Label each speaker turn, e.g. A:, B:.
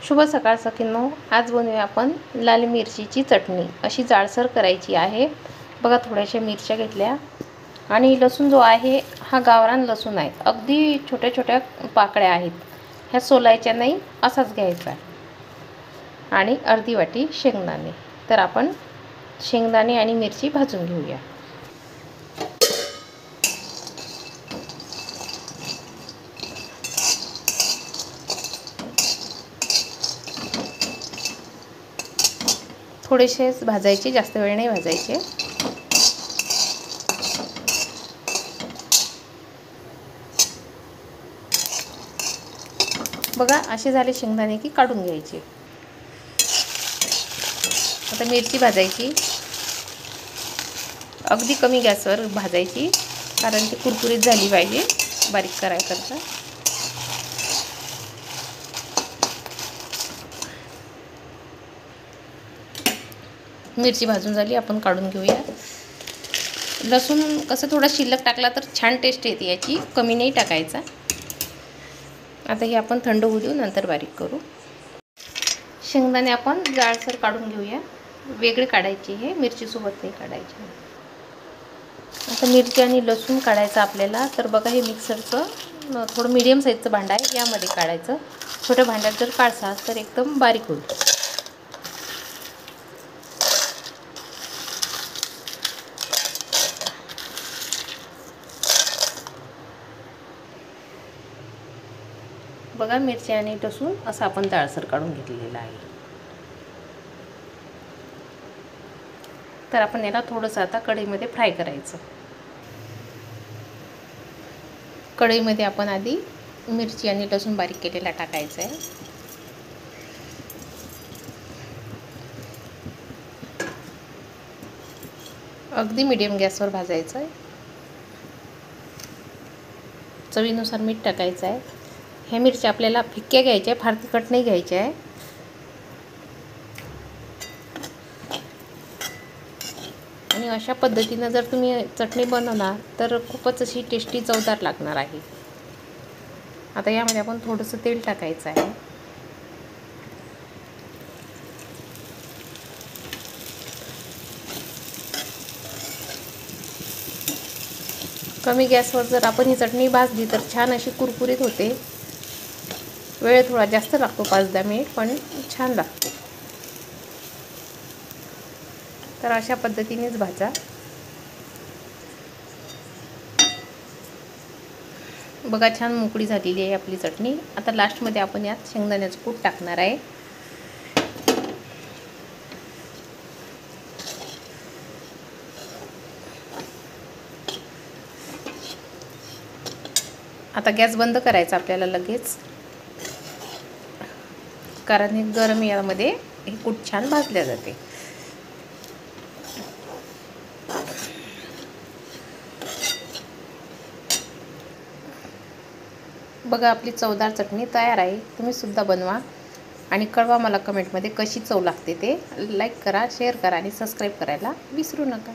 A: शुभ सकाळ सखींनो, आज बनवूया आपण लाल मिरचीची चटणी। अशी जाडसर करायची आहे। बघा, थोड्याशा मिरच्या घेतल्या आणि लसूण जो आहे हा गावरान लसूण आहे। अगदी छोट्या छोट्या पाकळ्या आहेत, ह्या सोलायच्या नाही, असाच घ्यायचा। आणि अर्धी वाटी शेंगदाणे। तर आपण शेंगदाणे आणि मिरची भाजून घेऊया। थोडेसेच भाजायचे, जास्त वेळ नाही भाजायचे। बघा, असे झाले शेंगदाणे की काढून घ्यायचे। आता मिरची भाजायची, अगदी कमी गॅसवर भाजायची, कारण ती कुरकुरीत झाली पाहिजे बारीक करायकरता। मिरची भाजून झाली, आपण काढून घेऊया। लसूण कसं थोडा शिल्लक टाकला तर छान टेस्ट येते याची, कमी नाही टाकायचा। आता हे आपण थंड होऊ देऊ, नंतर बारीक करू। शेंगदाणे आपण जाडसर काढून घेऊया, वेगळे काढायचे, हे मिरची सोबत नाही काढायचे। आता मिरची आणि लसूण काढायचं आपल्याला। तर बघा, हे मिक्सरचं थोडं मीडियम साईजचं भांडं आहे, यामध्ये काढायचं। छोट्या भांड्यात जर काढसाल तर एकदम बारीक होईल। बघा, मिरची आणि लसूण असं आपण जाडसर काढून घेतलेलं आहे। तर आपण याला थोडंसं आता कढईमध्ये फ्राय करायचं। कढईमध्ये आपण आधी मिरची आणि लसूण बारीक केलेला टाकायचा आहे। अगदी मीडियम गॅसवर भाजायचं आहे। चवीनुसार मीठ टाकायचं आहे। ह्या मिरच्या आपल्याला फिक्क्या घ्यायच्या, फार तिखट नाही घ्यायच्या आहे। आणि अशा पद्धतीने जर तुम्ही चटणी बनवणार तर खूपच अशी टेस्टी चवदार लागणार आहे। आता यामध्ये आपण थोडंसं तेल टाकायचं आहे। कमी गॅसवर जर आपण ही चटणी भाजली तर छान अशी कुरकुरीत होते। वेळ थोडा जास्त लागतो, 5-10 मिनिट, पण छान लागते। तर अशा पद्धतीनेच भाजा। बघा, छान मोकळी झालेली आहे आपली चटणी। आता लास्टमध्ये आपण यात शेंगदाण्याचं कूट टाकणार आहे। आता गॅस बंद करायचा आपल्याला लगेच, कारण हे गरम यामध्ये हे कूट छान भाजले जाते। बघा, आपली चवदार चटणी तयार आहे। तुम्ही सुद्धा बनवा आणि कळवा मला कमेंटमध्ये कशी चव लागते ते। लाईक करा, शेअर करा आणि सबस्क्राईब करायला विसरू नका।